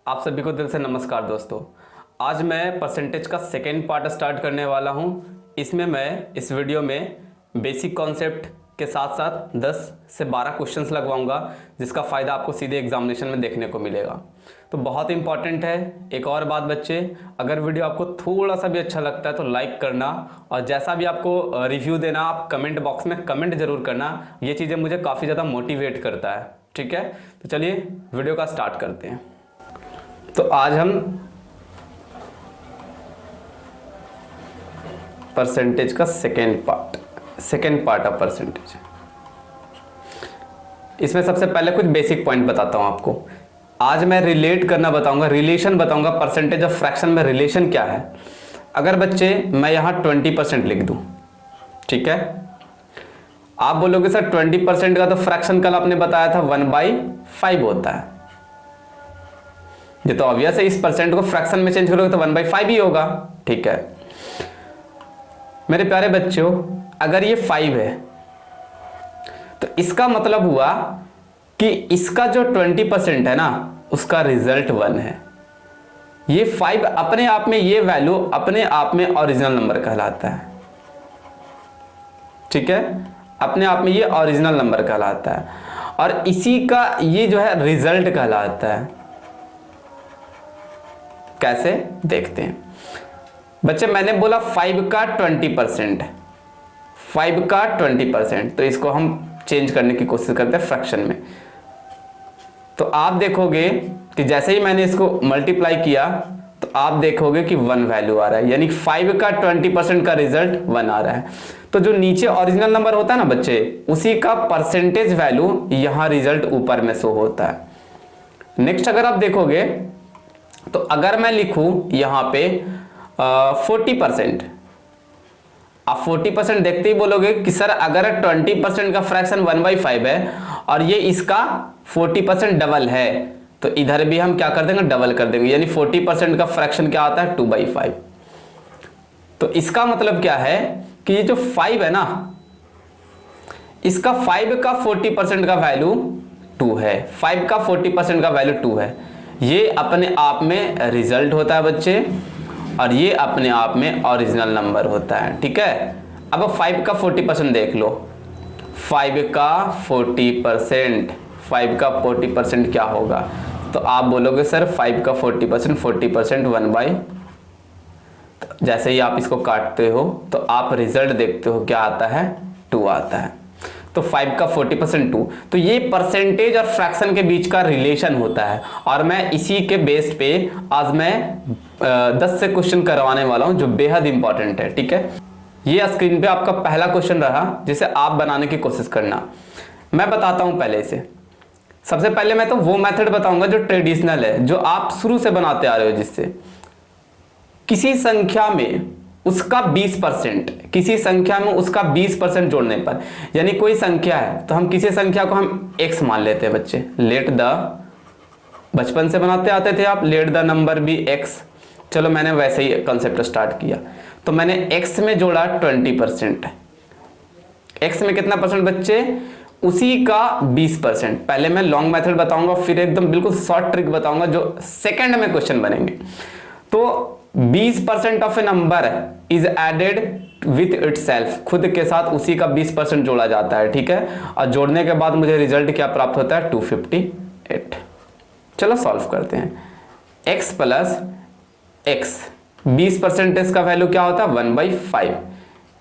आप सभी को दिल से नमस्कार दोस्तों। आज मैं परसेंटेज का सेकेंड पार्ट स्टार्ट करने वाला हूं। इसमें मैं इस वीडियो में बेसिक कॉन्सेप्ट के साथ साथ 10 से 12 क्वेश्चंस लगवाऊंगा, जिसका फ़ायदा आपको सीधे एग्जामिनेशन में देखने को मिलेगा। तो बहुत इंपॉर्टेंट है। एक और बात बच्चे, अगर वीडियो आपको थोड़ा सा भी अच्छा लगता है तो लाइक करना, और जैसा भी आपको रिव्यू देना आप कमेंट बॉक्स में कमेंट जरूर करना। ये चीज़ें मुझे काफ़ी ज़्यादा मोटिवेट करता है। ठीक है, तो चलिए वीडियो का स्टार्ट करते हैं। तो आज हम परसेंटेज का सेकेंड पार्ट ऑफ परसेंटेज, इसमें सबसे पहले कुछ बेसिक पॉइंट बताता हूं आपको। आज मैं रिलेट करना बताऊंगा, रिलेशन बताऊंगा। परसेंटेज ऑफ फ्रैक्शन में रिलेशन क्या है। अगर बच्चे मैं यहां 20% लिख दूं, ठीक है, आप बोलोगे सर 20% का तो फ्रैक्शन कल आपने बताया था 1/5 होता है। ये तो ऑब्वियस है, इस परसेंट को फ्रैक्शन में चेंज करोगे तो 1/5 ही होगा। ठीक है मेरे प्यारे बच्चों, अगर ये 5 है तो इसका मतलब हुआ कि इसका जो 20% है ना, उसका रिजल्ट 1 है। ये 5 अपने आप में, ये वैल्यू अपने आप में ओरिजिनल नंबर कहलाता है। ठीक है, अपने आप में ये ओरिजिनल नंबर कहलाता है, और इसी का ये जो है रिजल्ट कहलाता है। कैसे देखते हैं बच्चे। मैंने बोला 5 का 20%, 5 का 20%, तो इसको हम चेंज करने की कोशिश करते हैं फ्रैक्शन में। तो आप देखोगे कि जैसे ही मैंने इसको मल्टीप्लाई किया तो आप देखोगे कि 1 वैल्यू आ रहा है, यानी 5 का 20% का रिजल्ट 1 आ रहा है। तो जो नीचे ओरिजिनल नंबर होता है ना बच्चे, उसी का परसेंटेज वैल्यू यहां रिजल्ट ऊपर में शो होता है। नेक्स्ट अगर आप देखोगे तो अगर मैं लिखूं यहां पे 40%, आप 40% देखते ही बोलोगे कि सर अगर 20% का फ्रैक्शन 1/5 है और ये इसका 40% डबल है, तो इधर भी हम क्या कर देंगे, डबल कर देंगे, यानी 40% का फ्रैक्शन क्या आता है 2/5। तो इसका मतलब क्या है कि ये जो 5 है ना, इसका 5 का 40% का वैल्यू 2 है। 5 का 40% का वैल्यू 2 है। ये अपने आप में रिजल्ट होता है बच्चे, और ये अपने आप में ओरिजिनल नंबर होता है। ठीक है, अब 5 का 40% देख लो। 5 का 40%, 5 का 40% क्या होगा, तो आप बोलोगे सर 5 का 40% 1/, जैसे ही आप इसको काटते हो तो आप रिजल्ट देखते हो क्या आता है, 2 आता है। तो 5 का 40% 2, तो ये परसेंटेज और फ्रैक्शन के बीच का रिलेशन होता है। और मैं इसी के बेस पे आज मैं 10 से क्वेश्चन करवाने वाला हूं, जो बेहद इंपॉर्टेंट है। ठीक है, ये स्क्रीन पे आपका पहला क्वेश्चन रहा, जिसे आप बनाने की कोशिश करना। मैं बताता हूं पहले इसे। सबसे पहले मैं तो वो मेथड बताऊंगा जो ट्रेडिशनल है, जो आप शुरू से बनाते आ रहे हो, जिससे किसी संख्या में उसका 20%, किसी संख्या में उसका 20% जोड़ने पर, यानी कोई संख्या है तो हम किसी संख्या को हम x मान लेते हैं बच्चे। लेट द, बचपन से बनाते आते थे आप, let the number be x। चलो मैंने वैसे ही कॉन्सेप्ट स्टार्ट किया, तो मैंने x में जोड़ा 20%। x में कितना परसेंट बच्चे, उसी का 20%। पहले मैं लॉन्ग मेथड बताऊंगा, फिर एकदम बिल्कुल शॉर्ट ट्रिक बताऊंगा जो सेकंड में क्वेश्चन बनेंगे। तो 20% of a number is added with itself, खुद के साथ उसी का 20% जोड़ा जाता है। ठीक है, और जोड़ने के बाद मुझे रिजल्ट क्या प्राप्त होता है, 258। चलो सॉल्व करते हैं। x प्लस x, 20% इसका वैल्यू क्या होता है 1/5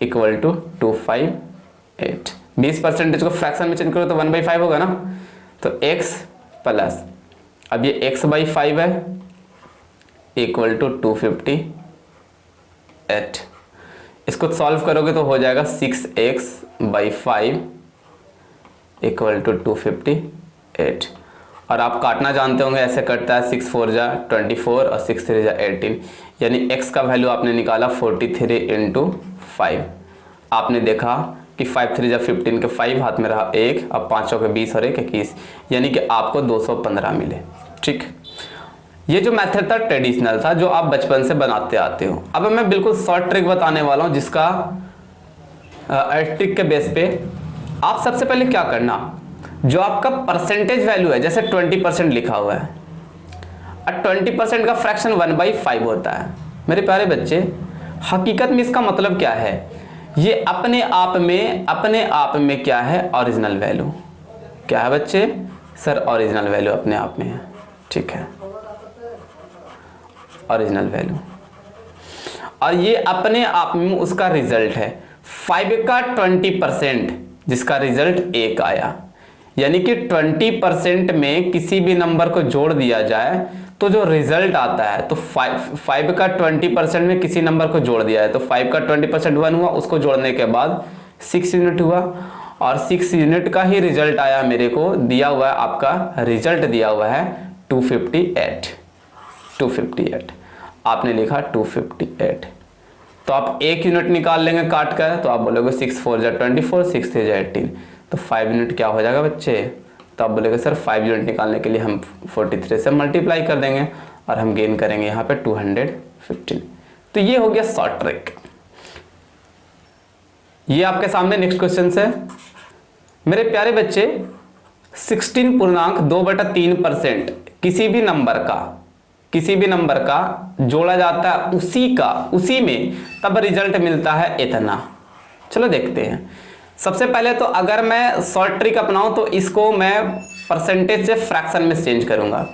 इक्वल टू 258। 20% को फ्रैक्शन में चेंज करो तो 1/5 होगा ना। तो x प्लस, अब ये x/5 है, इक्वल टू 258। इसको सॉल्व करोगे तो हो जाएगा 6x/5 इक्वल टू 258। और आप काटना जानते होंगे, ऐसे कटता है 6 4 जा 24 और 6 3 जा 18, यानी x का वैल्यू आपने निकाला 43 × 5। आपने देखा कि 5 3 जा 15 के 5 हाथ में रहा 1, अब 5 के 20 और 1 21, यानी कि आपको 215 मिले। ठीक, ये जो मेथड था ट्रेडिशनल था, जो आप बचपन से बनाते आते हो। अब मैं बिल्कुल शॉर्ट ट्रिक बताने वाला हूं, जिसका ट्रिक के बेस पे आप सबसे पहले क्या करना, जो आपका परसेंटेज वैल्यू है, जैसे 20% लिखा हुआ है, और 20% का फ्रैक्शन 1/5 होता है। मेरे प्यारे बच्चे, हकीकत में इसका मतलब क्या है, ये अपने आप में क्या है, ओरिजिनल वैल्यू। क्या है बच्चे? सर ओरिजिनल वैल्यू अपने आप में है। ठीक है, ओरिजिनल वैल्यू, और ये अपने आप में उसका रिजल्ट है। 5 का 20% जिसका रिजल्ट 1 आया, यानी कि 20% में किसी भी नंबर को जोड़ दिया जाए तो जो रिजल्ट आता है, तो 5 का 20% में किसी नंबर को जोड़ दिया है तो 5 का 20% 1 हुआ, उसको जोड़ने के बाद 6 यूनिट हुआ, और 6 यूनिट का ही रिजल्ट आया। मेरे को दिया हुआ है, आपका रिजल्ट दिया हुआ है 258। आपने लिखा 258, तो आप 1 यूनिट निकाल लेंगे काट कर, तो आप बोलोगे 6 4 जा 24, 6 3 जा 18, तो 5 यूनिट क्या हो जाएगा बच्चे? तो आप बोलेगे सर 5 यूनिट निकालने के लिए हम 43 से मल्टीप्लाई कर देंगे और हम गेन करेंगे यहाँ पे 215। तो ये हो गया शॉर्ट ट्रिक। ये आपके सामने नेक्स्ट क्वेश्चन है मेरे प्यारे बच्चे। 16.2/3% किसी भी नंबर का जोड़ा जाता है उसी में, तब रिजल्ट मिलता है इतना। चलो देखते हैं। सबसे पहले तो अगर मैं शॉर्ट ट्रिक अपनाऊं तो इसको मैं परसेंटेज से फ्रैक्शन में चेंज करूंगा,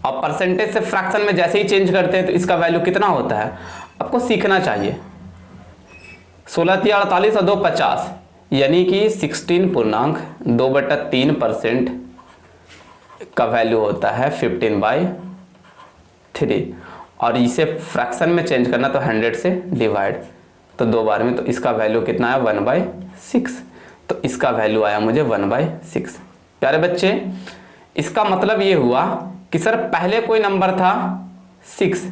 और परसेंटेज से फ्रैक्शन में जैसे ही चेंज करते हैं तो इसका वैल्यू कितना होता है आपको सीखना चाहिए। 16 × 48 और 2 50, यानी कि 16.2/3% का वैल्यू होता है 15/3, और इसे फ्रैक्शन में चेंज करना तो 100 से डिवाइड, तो 2 बार में, तो इसका वैल्यू कितना है 1/6, तो इसका वैल्यू आया मुझे 1/6। प्यारे बच्चे, इसका मतलब ये हुआ कि सर पहले कोई नंबर था 6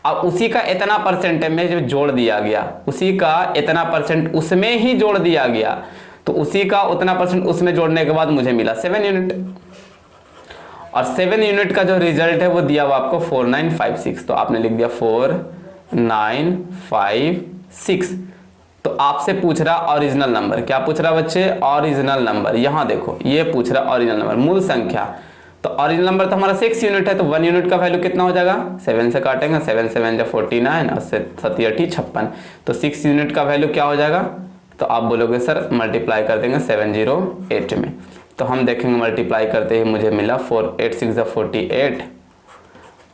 और उसी का इतना परसेंट में जो जोड़ दिया गया, उसी का इतना परसेंट उसमें ही जोड़ दिया गया, तो उसी का उतना परसेंट उसमें जोड़ने के बाद मुझे मिला 7 यूनिट, और 7 यूनिट का जो रिजल्ट है वो दिया हुआ आपको 4956, तो आपने लिख दिया 4956। तो आपसे पूछ रहा ओरिजिनल नंबर, क्या पूछ रहा बच्चे? Original number. यहां देखो ये पूछ रहा ओरिजिनल नंबर, मूल संख्या। तो ओरिजिनल नंबर तो हमारा 6 यूनिट है, तो 1 यूनिट का वैल्यू कितना हो जाएगा? 7 से काटेंगे, 7 7 जा 49 और 7 8 56, तो 6 यूनिट का वैल्यू क्या हो जाएगा? तो आप बोलोगे सर मल्टीप्लाई कर देंगे 708 में, तो हम देखेंगे मल्टीप्लाई करते ही मुझे मिला 4 8 6 जा 48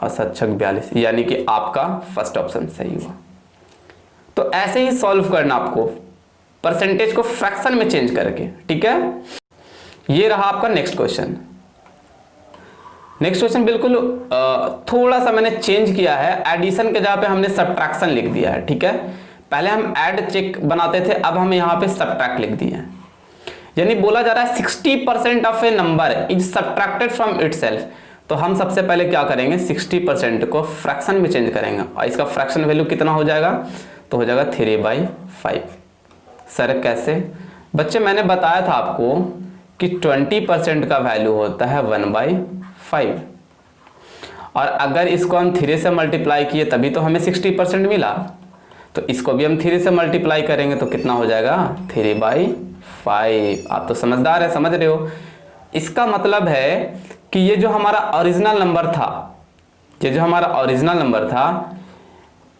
और 7 6 42, यानी कि आपका फर्स्ट ऑप्शन सही हुआ। तो ऐसे ही सॉल्व करना आपको, परसेंटेज को फ्रैक्शन में चेंज करके। ठीक है, ये रहा आपका नेक्स्ट क्वेश्चन। नेक्स्ट क्वेश्चन बिल्कुल थोड़ा सा मैंने चेंज किया है, एडिशन के जगह पे हमने सब्ट्रैक्शन लिख दिया है। ठीक है, पहले हम ऐड चेक बनाते थे, अब हम यहाँ पे सब्ट्रैक्ट लिख दिए हैं। यानी बोला जा रहा है 60% of a number is subtracted from itself, तो हम सबसे पहले क्या करेंगे 60% को फ्रैक्शन में चेंज करेंगे, और इसका फ्रैक्शन वैल्यू कितना हो जाएगा? तो हो जाएगा 3/5। सर कैसे? बच्चे मैंने बताया था आपको कि 20% का वैल्यू होता है 1/5, और अगर इसको हम 3 से मल्टीप्लाई किए तभी तो हमें 60% मिला, तो इसको भी हम 3 से मल्टीप्लाई करेंगे तो कितना हो जाएगा 3/5। आप तो समझदार है, समझ रहे हो। इसका मतलब है कि ये जो हमारा ओरिजिनल नंबर था,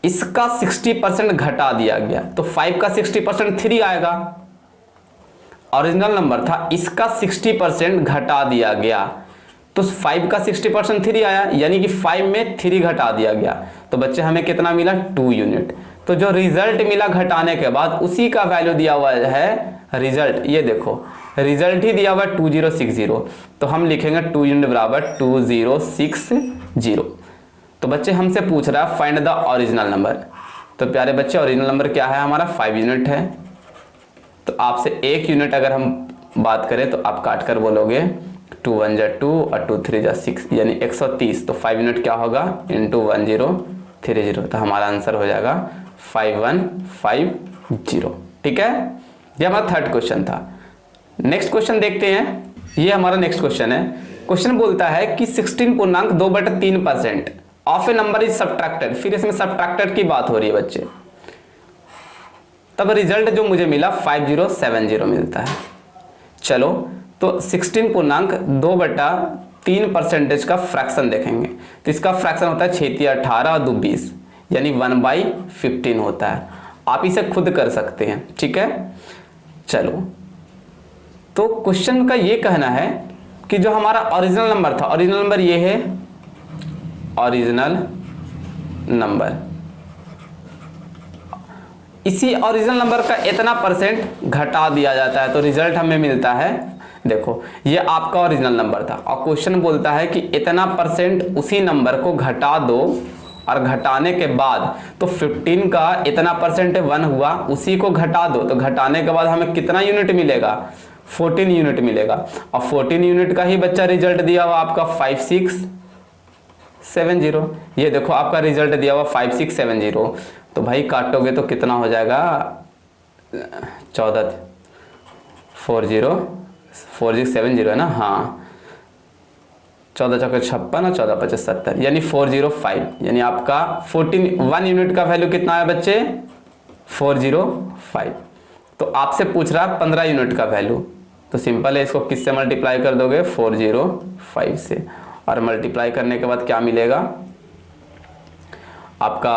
इसका 60% घटा दिया गया, तो 5 का 60% 3 आएगा। ओरिजिनल नंबर था, इसका 60% घटा दिया गया, तो 5 का 60% 3 आया, यानी कि 5 में 3 घटा दिया गया, तो बच्चे हमें कितना मिला 2 यूनिट। तो जो रिजल्ट मिला घटाने के बाद उसी का वैल्यू दिया हुआ है रिजल्ट, ये देखो रिजल्ट ही दिया हुआ है 2060, तो हम लिखेंगे 2 यूनिट बराबर 2060। तो बच्चे हमसे पूछ रहा है फाइंड द ओरिजिनल नंबर, तो प्यारे बच्चे ओरिजिनल नंबर क्या है हमारा 5 यूनिट है। तो आपसे 1 यूनिट अगर हम बात करें तो आप काट कर बोलोगे 2 1 जा 2 और 2 3 जा 6, यानी 130, तो 5 यूनिट क्या होगा इंटू 1030, तो हमारा आंसर हो जाएगा 5150। ठीक है, ये हमारा थर्ड क्वेश्चन था। नेक्स्ट क्वेश्चन देखते हैं, ये हमारा नेक्स्ट क्वेश्चन है। क्वेश्चन बोलता है कि 16.2/3% of a number is subtracted, फिर इसमें सब्ट्रैक्टेड की बात हो रही है बच्चे, तब रिजल्ट जो मुझे मिला 5070 मिलता है। चलो तो 16.2/3 3% का फ्रैक्शन देखेंगे तो इसका फ्रैक्शन होता है 6 × 18 और 2 20, यानी 1/15 होता है। आप इसे खुद कर सकते हैं, ठीक है। चलो, तो क्वेश्चन का ये कहना है कि जो हमारा ओरिजिनल नंबर था, ओरिजिनल नंबर ये है, ओरिजिनल नंबर, इसी ओरिजिनल नंबर का इतना % घटा दिया जाता है तो रिजल्ट हमें मिलता है। देखो, ये आपका ओरिजिनल नंबर था और क्वेश्चन बोलता है कि इतना % उसी नंबर को घटा दो, और घटाने के बाद तो 15 का इतना % 1 हुआ, उसी को घटा दो तो घटाने के बाद हमें कितना यूनिट मिलेगा, 14 यूनिट मिलेगा। और 14 यूनिट का ही बच्चा रिजल्ट दिया हुआ आपका 5670। ये देखो आपका रिजल्ट दिया हुआ 5670, तो भाई काटोगे तो कितना हो जाएगा, 14 40 है ना, हाँ, 14 चौके 56 और 14 55 70, यानी 405, यानी आपका 1 यूनिट का वैल्यू कितना है बच्चे, 405। तो आपसे पूछ रहा है 15 यूनिट का वैल्यू, तो सिंपल है, इसको किससे मल्टीप्लाई कर दोगे, 405 से, और मल्टीप्लाई करने के बाद क्या मिलेगा आपका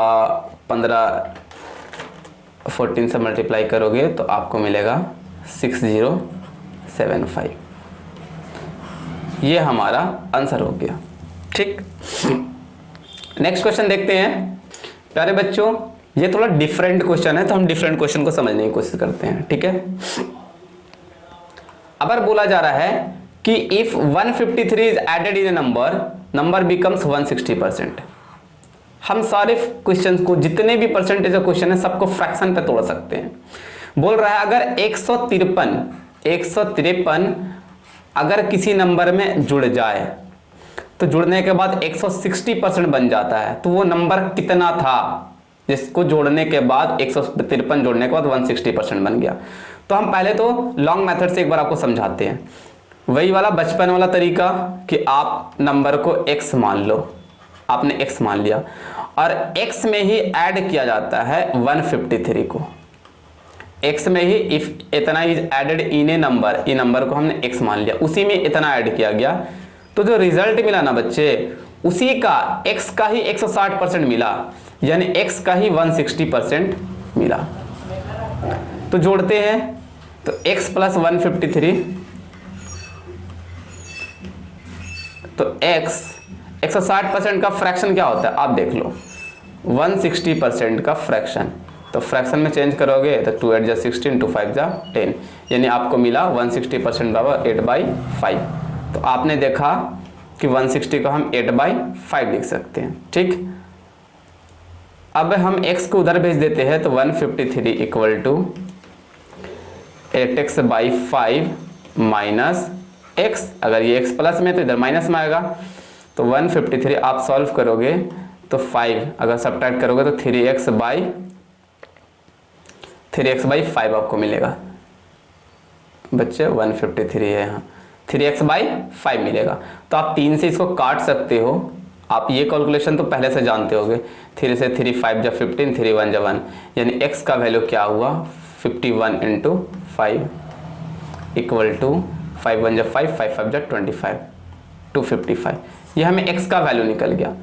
14 से मल्टीप्लाई करोगे तो आपको मिलेगा 6075। ये हमारा आंसर हो गया, ठीक। नेक्स्ट क्वेश्चन देखते हैं प्यारे बच्चों। ये थोड़ा डिफरेंट क्वेश्चन है तो हम डिफरेंट क्वेश्चन को समझने की कोशिश करते हैं, ठीक है। अगर बोला जा रहा है कि if 153 is added in a number becomes 160%। हम सारे क्वेश्चन को, जितने भी परसेंटेज का क्वेश्चन है, सबको फ्रैक्शन पे तोड़ सकते हैं। बोल रहा है अगर 153 अगर किसी नंबर में जुड़ जाए तो जुड़ने के बाद 160% बन जाता है, तो वो नंबर कितना था जिसको जोड़ने के बाद 153 जोड़ने के बाद 160% बन गया। तो हम पहले तो लॉन्ग मेथड से एक बार आपको समझाते हैं, वही वाला बचपन वाला तरीका कि आप नंबर को x मान लो, आपने x मान लिया और x में ही ऐड किया जाता है 153 को, x में ही इफ इतना is added in a number, ये नंबर को हमने x मान लिया, उसी में इतना ऐड किया गया, तो जो रिजल्ट मिला ना बच्चे, उसी का x का ही 160% मिला, यानी x का ही 160% मिला। तो जोड़ते हैं तो x + 153, तो x 160% का फ्रैक्शन क्या होता है आप देख लो, 160% का फ्रैक्शन, तो फ्रैक्शन में चेंज करोगे तो 2 8 = 16, 2 5 = 10, यानी आपको मिला 160% बराबर 8/5। तो आपने देखा कि 160 को हम 8/5 लिख सकते हैं, ठीक। अब हम x को उधर भेज देते हैं तो 153 = 8x/5 माइनस x, अगर ये x प्लस में तो इधर माइनस में आएगा, तो 153 आप सॉल्व करोगे तो 5 अगर सब्ट्रैक्ट करोगे तो 3x/5 आपको मिलेगा बच्चे, 153 है यहाँ, 3x/5 मिलेगा। तो आप 3 से इसको काट सकते हो, आप ये कैलकुलेशन तो पहले से जानते होगे, 3 से 3 5 = 15, 3 1 = 1, यानी x का वैल्यू क्या हुआ, 51 × 5 = 5 1 = 5, 5 5 = 25, 255, ये हमें x का वैल्यू निकल गया।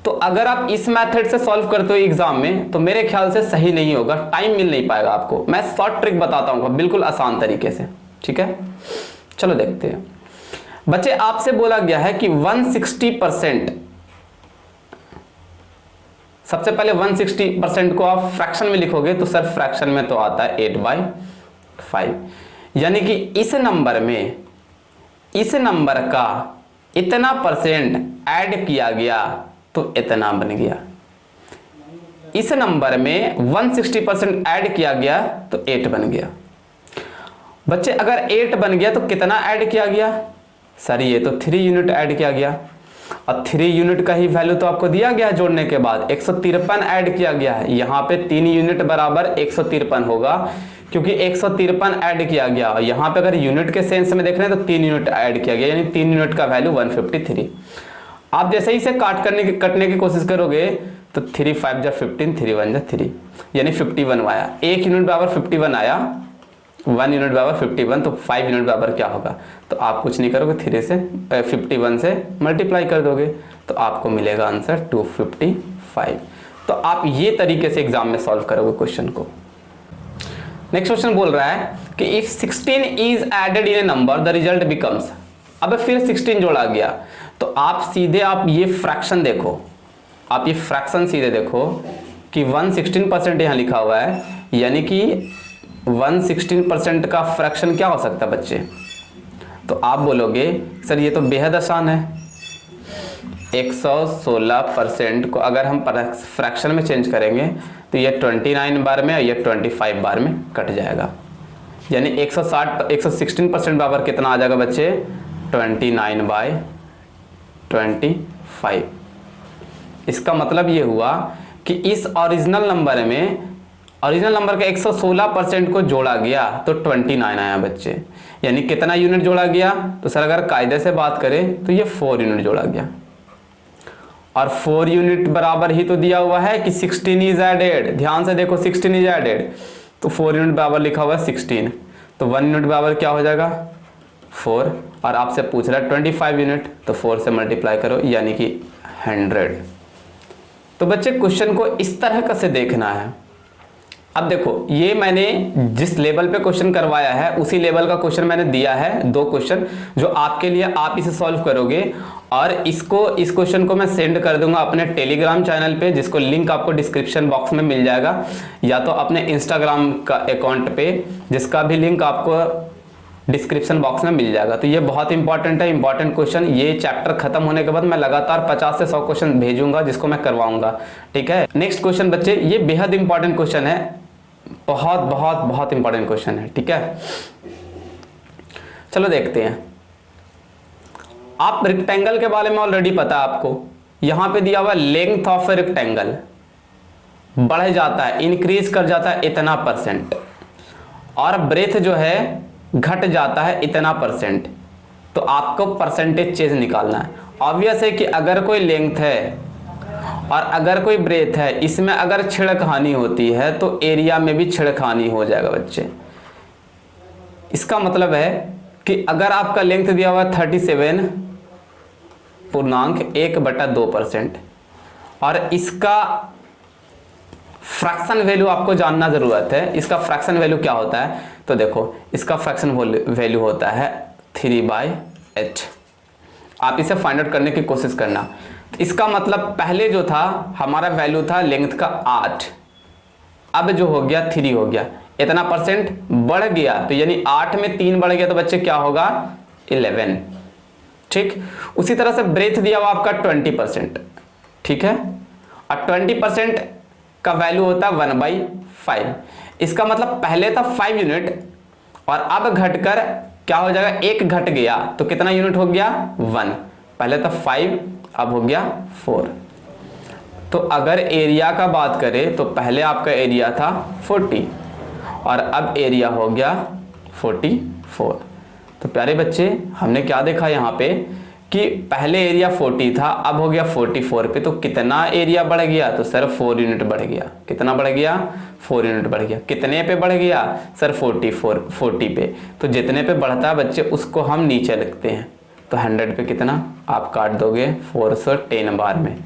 तो अगर आप इस मेथड से सॉल्व करते हो एग्जाम में तो मेरे ख्याल से सही नहीं होगा, टाइम मिल नहीं पाएगा आपको। मैं शॉर्ट ट्रिक बताता हूँ बिल्कुल आसान तरीके से, ठीक है। चलो देखते हैं बच्चे, आपसे बोला गया है कि 160%, सबसे पहले 160% को आप फ्रैक्शन में लिखोगे तो सर फ्रैक्शन में तो आता है 8/5, यानी कि इस नंबर का इतना % ऐड किया गया तो इतना बन गया। इस नंबर में 160% ऐड किया गया तो 8 बन गया। बच्चे अगर 8 बन गया तो कितना ऐड किया गया, सर ये तो 3 यूनिट ऐड किया गया, और 3 यूनिट का ही वैल्यू तो आपको दिया गया है जोड़ने के बाद, 153 ऐड किया गया है। यहाँ पे 3 यूनिट बराबर 153 होगा क्योंकि 153 ऐड किया गया, और यहाँ पे अगर यूनिट के सेंस में देख रहे हैं तो 3 यूनिट ऐड किया गया, यानी 3 यूनिट का वैल्यू 153। आप जैसे ही इसे कटने की कोशिश करोगे तो 3 5 = 15, 3 1 = 3, यानी 51 आया, 1 यूनिट बराबर 51 आया, 1 यूनिट बराबर 51, तो 5 यूनिट बराबर क्या होगा, तो आप कुछ नहीं करोगे, 3 से 51 से मल्टीप्लाई कर दोगे तो आपको मिलेगा आंसर 255। तो आप ये तरीके से एग्जाम में सॉल्व करोगे क्वेश्चन को। नेक्स्ट क्वेश्चन बोल रहा है कि if 16 is added in a number the result becomes. अब फिर 16 जोड़ा गया, तो आप सीधे आप ये फ्रैक्शन देखो, आप ये फ्रैक्शन सीधे देखो कि 116% यहाँ लिखा हुआ है, यानी कि 116% का फ्रैक्शन क्या हो सकता है बच्चे, तो आप बोलोगे सर ये तो बेहद आसान है, 116% को अगर हम फ्रैक्शन में चेंज करेंगे तो ये 29 बार में और ये 25 बार में कट जाएगा, यानी 116% बराबर कितना आ जाएगा बच्चे, 29/25। इसका मतलब ये हुआ कि इस ओरिजिनल नंबर में, ओरिजिनल नंबर का 116% को जोड़ा गया तो 29 आया बच्चे, यानी कितना यूनिट जोड़ा गया, तो सर अगर कायदे से बात करें तो ये 4 यूनिट जोड़ा गया, और 4 यूनिट बराबर ही तो दिया हुआ है कि 16 इज एडेड। ध्यान से देखो 16 इज एडेड, तो 4 यूनिट बराबर लिखा हुआ है 16, तो 1 यूनिट बराबर क्या हो जाएगा 4, और आपसे पूछ रहा है 25 यूनिट, तो 4 से मल्टीप्लाई करो यानी कि 100। तो बच्चे क्वेश्चन को इस तरह से देखना है। अब देखो ये मैंने जिस लेवल पे क्वेश्चन करवाया है उसी लेवल का क्वेश्चन मैंने दिया है, 2 क्वेश्चन जो आपके लिए, आप इसे सॉल्व करोगे और इस क्वेश्चन को मैं सेंड कर दूंगा अपने टेलीग्राम चैनल पे, जिसको लिंक आपको डिस्क्रिप्शन बॉक्स में मिल जाएगा, या तो अपने इंस्टाग्राम का अकाउंट पे जिसका भी लिंक आपको डिस्क्रिप्शन बॉक्स में मिल जाएगा। तो ये बहुत इंपॉर्टेंट है, इंपॉर्टेंट क्वेश्चन। ये चैप्टर खत्म होने के बाद मैं लगातार 50 से 100 क्वेश्चन भेजूंगा जिसको मैं करवाऊंगा, ठीक है। नेक्स्ट क्वेश्चन बच्चे, ये बेहद इंपॉर्टेंट क्वेश्चन है, बहुत बहुत बहुत इंपॉर्टेंट क्वेश्चन है, ठीक है। चलो देखते हैं। आप रेक्टेंगल के बारे में ऑलरेडी पता है आपको, यहां पे दिया हुआ लेंथ ऑफ ए रेक्टेंगल बढ़ जाता है, इंक्रीज कर जाता है इतना %, और ब्रेथ जो है घट जाता है इतना %। तो आपको परसेंटेज चेंज निकालना है। ऑब्वियस है कि अगर कोई लेंथ है और अगर कोई ब्रेथ है, इसमें अगर छिड़कहानी होती है तो एरिया में भी छिड़कहानी हो जाएगा बच्चे। इसका मतलब है कि अगर आपका लेंथ दिया हुआ 37.1/2% और इसका फ्रैक्शन वैल्यू आपको जानना जरूरत है। इसका फ्रैक्शन वैल्यू क्या होता है, तो देखो इसका फ्रैक्शन वैल्यू होता है 3/8। आप इसे फाइंड आउट करने की कोशिश करना। तो इसका मतलब पहले जो था हमारा वैल्यू था लेंथ का 8, अब जो हो गया 3 हो गया, इतना % बढ़ गया, तो यानी 8 में 3 बढ़ गया तो बच्चे क्या होगा 11, ठीक। उसी तरह से ब्रेथ दिया हुआ आपका 20%, ठीक है, और 20% का वैल्यू होता है 1/5। इसका मतलब पहले था 5 यूनिट और अब घटकर क्या हो जाएगा, 1 घट गया तो कितना यूनिट हो गया 1। पहले था 5 अब हो गया 4। तो अगर एरिया का बात करें तो पहले आपका एरिया था 40 और अब एरिया हो गया 44। तो प्यारे बच्चे हमने क्या देखा यहाँ पे कि पहले एरिया 40 था अब हो गया 44 पे, तो कितना एरिया बढ़ गया, तो सर 4 यूनिट बढ़ गया। कितना बढ़ गया 4 यूनिट बढ़ गया। कितने पे बढ़ गया सर 40 पे। तो जितने पे बढ़ता है बच्चे उसको हम नीचे लिखते हैं। तो 100 पे कितना आप काट दोगे 410 बार में,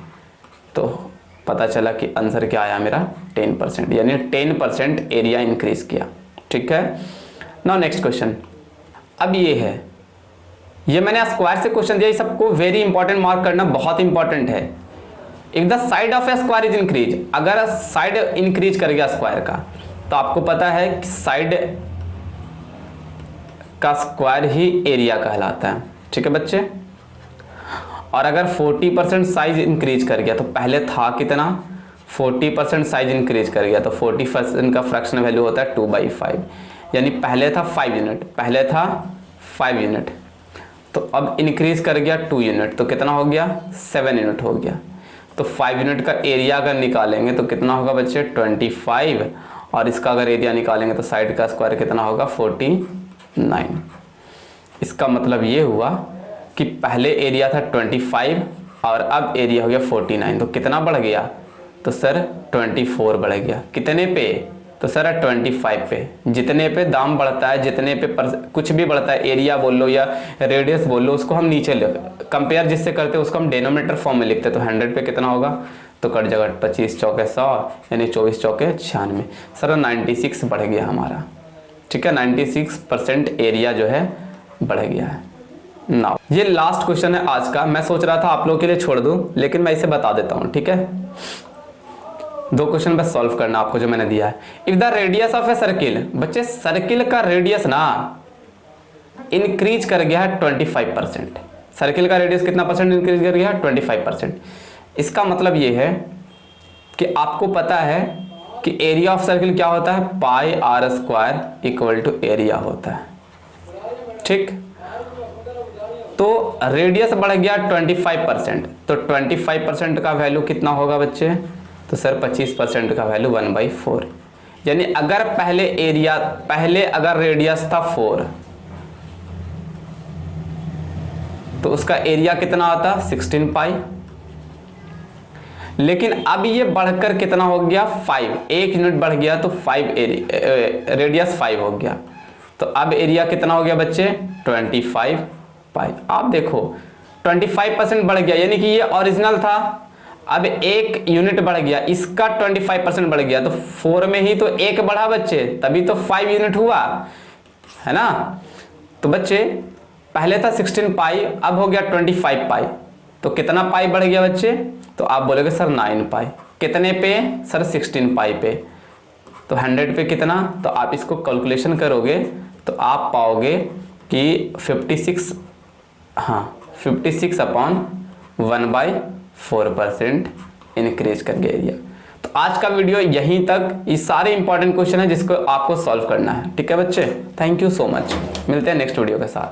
तो पता चला कि आंसर क्या आया मेरा 10%, यानी 10% एरिया इंक्रीज किया, ठीक है। नाउ नेक्स्ट क्वेश्चन, अब ये है, ये मैंने स्क्वायर से क्वेश्चन दिया, ये सबको वेरी इंपॉर्टेंट मार्क करना बहुत इंपॉर्टेंट है। If the side of A square is increase, अगर साइड इंक्रीज कर गया स्क्वायर का तो आपको पता है कि साइड का स्क्वायर ही एरिया कहलाता है, ठीक है बच्चे। और अगर 40% साइज इंक्रीज कर गया, तो पहले था कितना 40% साइज इंक्रीज कर गया, तो 40% का फ्रैक्शन वैल्यू होता है 2/5, यानी पहले था 5 यूनिट, पहले था 5 यूनिट, तो अब इंक्रीज कर गया 2 यूनिट, तो कितना हो गया 7 यूनिट हो गया। तो 5 यूनिट का एरिया अगर निकालेंगे तो कितना होगा बच्चे 25, और इसका अगर एरिया निकालेंगे तो साइड का स्क्वायर कितना होगा 49। इसका मतलब ये हुआ कि पहले एरिया था 25 और अब एरिया हो गया 49, तो कितना बढ़ गया, तो सर 24 बढ़ गया। कितने पे, तो सर 25 पे। जितने पे दाम बढ़ता है, जितने पे कुछ भी बढ़ता है, एरिया बोल लो या रेडियस बोल लो, उसको हम नीचे कंपेयर जिससे करते हैं उसको हम डिनोमिनेटर फॉर्म में लिखते हैं। तो 100 पे कितना होगा, तो कट जाएगा 25 चौके 100 यानी 24 चौके 96। सर 96 बढ़ गया हमारा, ठीक है, 96% एरिया जो है बढ़ गया है। नाउ ये लास्ट क्वेश्चन है आज का। मैं सोच रहा था आप लोगों के लिए छोड़ दूं, लेकिन मैं इसे बता देता हूं, ठीक है। 2 क्वेश्चन बस सॉल्व करना आपको जो मैंने दिया है। If the radius of a circle, बच्चे सर्किल का रेडियस ना इंक्रीज कर गया है 25%। सर्किल का रेडियस कितना परसेंट इंक्रीज कर गया है, 25%। इसका मतलब ये है कि आपको पता है कि एरिया ऑफ सर्किल क्या होता है, pi r square equal to area होता है, ठीक। तो रेडियस बढ़ गया 25%, तो 25% का वैल्यू कितना होगा बच्चे, तो सर 25% का वैल्यू 1/4। यानी अगर पहले अगर रेडियस था 4 तो उसका एरिया कितना आता, 16 पाई। लेकिन अब ये बढ़कर कितना हो गया, 5, 1 यूनिट बढ़ गया तो 5 रेडियस 5 हो गया। तो अब एरिया कितना हो गया बच्चे, 25 पाई। आप देखो 25% बढ़ गया, यानी कि ये ओरिजिनल था, अब 1 यूनिट बढ़ गया, इसका 25% बढ़ गया। तो 4 में ही तो 1 बढ़ा बच्चे, तभी तो 5 यूनिट हुआ, है ना। तो बच्चे पहले था 16 पाई, अब हो गया 25 पाई। तो कितना पाई बढ़ गया बच्चे, तो आप बोलोगे सर 9 पाई। कितने पे, सर 16 पाई पे। तो 100 पे कितना, तो आप इसको कैलकुलेशन करोगे तो आप पाओगे कि 56/1/4% इंक्रीज कर गया एरिया। तो आज का वीडियो यहीं तक। ये सारे इंपॉर्टेंट क्वेश्चन है जिसको आपको सॉल्व करना है, ठीक है बच्चे। थैंक यू सो मच, मिलते हैं नेक्स्ट वीडियो के साथ।